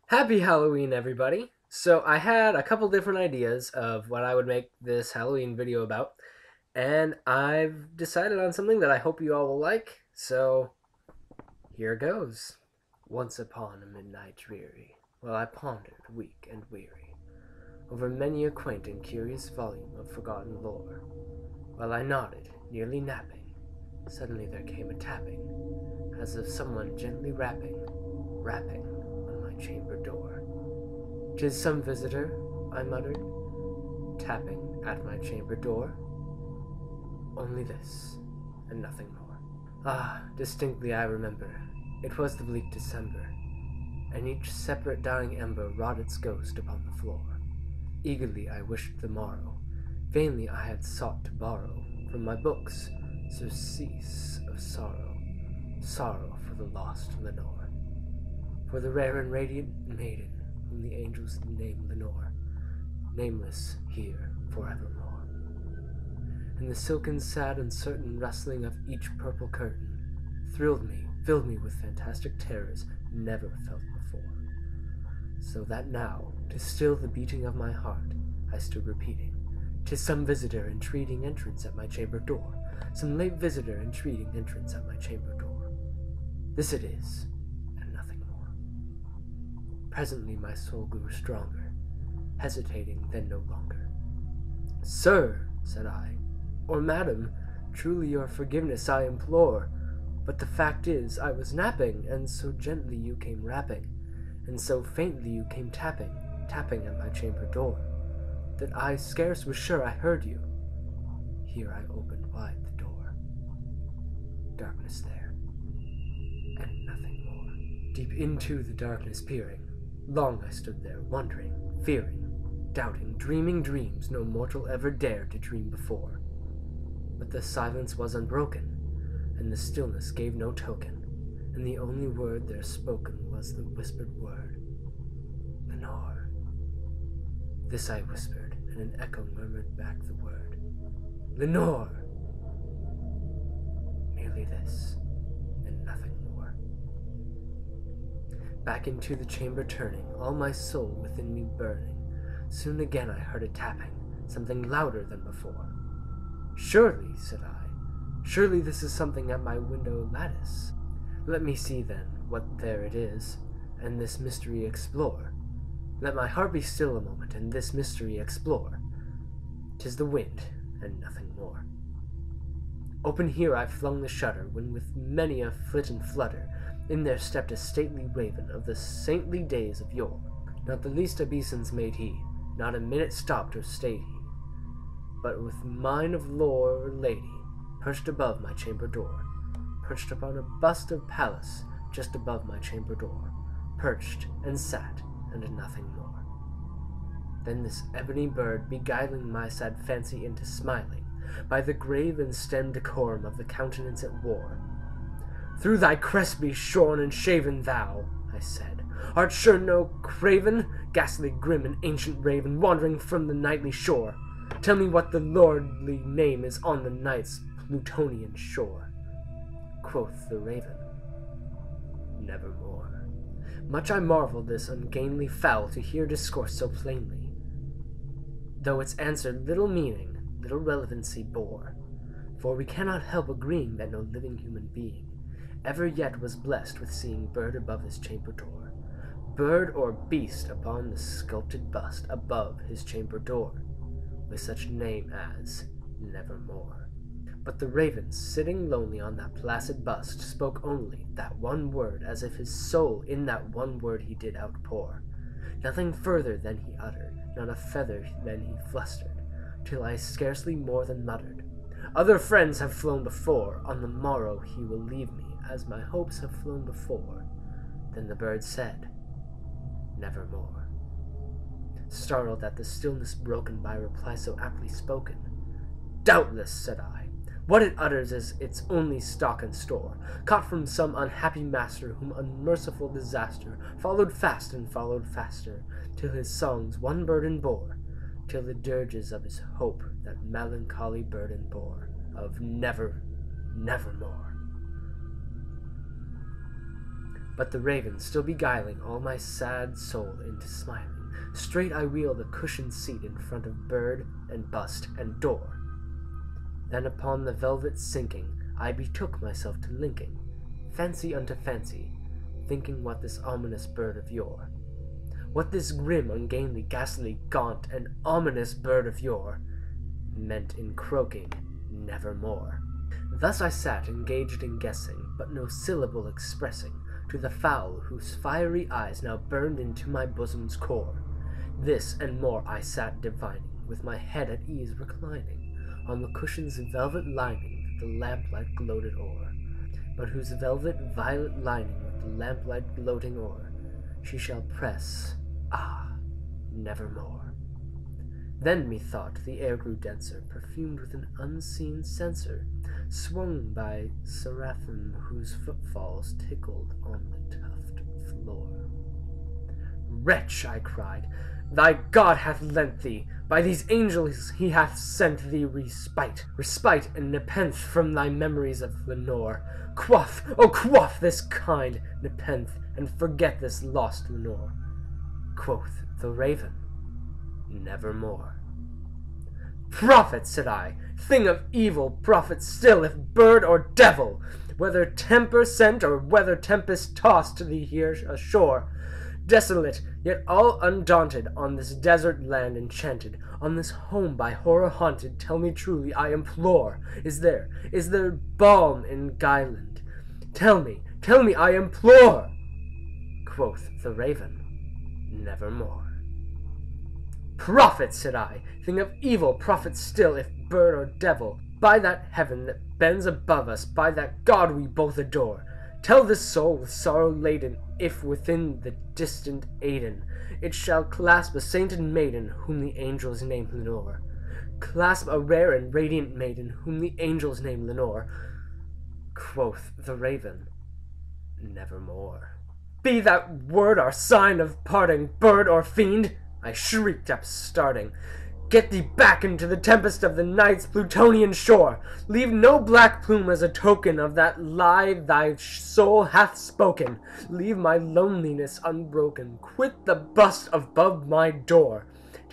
Happy Halloween, everybody! So, I had a couple different ideas of what I would make this Halloween video about, and I've decided on something that I hope you all will like, so here goes. Once upon a midnight dreary, while I pondered, weak and weary, over many a quaint and curious volume of forgotten lore, while I nodded, nearly napping, suddenly there came a tapping, as of someone gently rapping on my chamber door. "'Tis some visitor," I muttered, tapping at my chamber door. Only this, and nothing more. Ah, distinctly I remember, it was the bleak December, and each separate dying ember wrought its ghost upon the floor. Eagerly I wished the morrow, vainly I had sought to borrow from my books surcease of sorrow, sorrow for the lost Lenore, for the rare and radiant maiden whom the angels name Lenore, nameless here forevermore. And the silken, sad, uncertain rustling of each purple curtain thrilled me, filled me with fantastic terrors never felt before. So that now, to still the beating of my heart, I stood repeating, "'Tis some visitor entreating entrance at my chamber door, some late visitor entreating entrance at my chamber door. This it is, and nothing more." Presently my soul grew stronger, hesitating then no longer. "Sir," said I, "or madam, truly your forgiveness I implore, but the fact is I was napping, and so gently you came rapping, and so faintly you came tapping at my chamber door, that I scarce was sure I heard you." Here I opened wide the door. Darkness there, and nothing more. Deep into the darkness peering, long I stood there, wondering, fearing, doubting, dreaming dreams no mortal ever dared to dream before. But the silence was unbroken, and the stillness gave no token, and the only word there spoken was the whispered word, "Lenore." This I whispered, and an echo murmured back the word, "Lenore." Merely this, and nothing more. Back into the chamber turning, all my soul within me burning, soon again I heard a tapping, something louder than before. "Surely," said I, "surely this is something at my window lattice. Let me see, then, what there it is, and this mystery explore. Let my heart be still a moment, and this mystery explore. 'Tis the wind, and nothing more." Open here I flung the shutter, when with many a flit and flutter, in there stepped a stately raven of the saintly days of yore. Not the least obeisance made he, not a minute stopped or stayed he, but with mine of lore or lady, perched above my chamber door, perched upon a bust of Pallas just above my chamber door, perched and sat, and nothing more. Then this ebony bird, beguiling my sad fancy into smiling, by the grave and stern decorum of the countenance it wore, "Through thy crest be shorn and shaven, thou," I said, "art sure no craven, ghastly, grim, and ancient raven, wandering from the nightly shore? Tell me what the lordly name is on the night's Plutonian shore." Quoth the raven, "Nevermore." Much I marveled this ungainly fowl to hear discourse so plainly, though its answer little meaning, little relevancy bore, for we cannot help agreeing that no living human being ever yet was blessed with seeing bird above his chamber door, bird or beast upon the sculpted bust above his chamber door, with such name as Nevermore. But the raven, sitting lonely on that placid bust, spoke only that one word, as if his soul in that one word he did outpour. Nothing further than he uttered, not a feather than he flustered, till I scarcely more than muttered, "Other friends have flown before, on the morrow he will leave me, as my hopes have flown before." Then the bird said, "Nevermore." Startled at the stillness broken by reply so aptly spoken, "Doubtless," said I, "what it utters is its only stock and store, caught from some unhappy master whom unmerciful disaster followed fast and followed faster, till his songs one burden bore, till the dirges of his hope that melancholy burden bore, of nevermore." but the raven still beguiling all my sad soul into smiling. Straight I wheel the cushioned seat in front of bird and bust and door. Then upon the velvet sinking, I betook myself to linking, fancy unto fancy, thinking what this ominous bird of yore, what this grim, ungainly, ghastly, gaunt, and ominous bird of yore meant in croaking nevermore. Thus I sat engaged in guessing, but no syllable expressing, to the fowl whose fiery eyes now burned into my bosom's core. This and more I sat divining, with my head at ease reclining, on the cushion's velvet lining that the lamplight gloated o'er, but whose velvet violet lining with the lamplight gloating o'er, she shall press, nevermore. Then methought the air grew denser, perfumed with an unseen censer, swung by seraphim whose footfalls tickled on the tufted floor. Wretch, I cried, thy God hath lent thee, by these angels he hath sent thee respite and nepenthe from thy memories of Lenore. Quaff, oh quaff this kind nepenthe, and forget this lost Lenore. Quoth the raven, nevermore. Prophet, said I, thing of evil, prophet still, if bird or devil, whether temper sent or whether tempest tossed thee here ashore, desolate, yet all undaunted, on this desert land enchanted, on this home by horror haunted, tell me truly, I implore, is there balm in Guyland? Tell me, I implore. Quoth the raven, nevermore. Prophet, said I, thing of evil, prophet still, if bird or devil, by that heaven that bends above us, by that God we both adore, tell this soul with sorrow laden, if within the distant Aidenn it shall clasp a sainted maiden whom the angels name Lenore, clasp a rare and radiant maiden whom the angels name Lenore. Quoth the raven, nevermore. Be that word our sign of parting, bird or fiend, I shrieked up, starting. Get thee back into the tempest of the night's Plutonian shore. Leave no black plume as a token of that lie thy soul hath spoken. Leave my loneliness unbroken. Quit the bust above my door.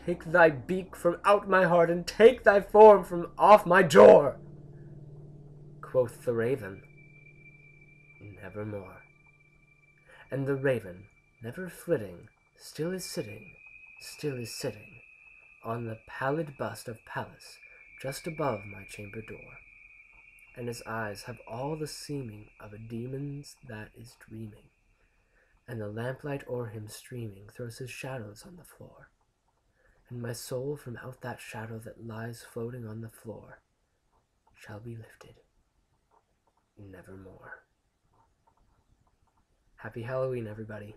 Take thy beak from out my heart, and take thy form from off my door. Quoth the raven, nevermore. And the raven, never flitting, still is sitting, on the pallid bust of Pallas, just above my chamber door, and his eyes have all the seeming of a demon's that is dreaming, and the lamplight o'er him streaming throws his shadows on the floor, and my soul from out that shadow that lies floating on the floor shall be lifted nevermore. Happy Halloween, everybody.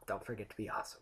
Don't forget to be awesome.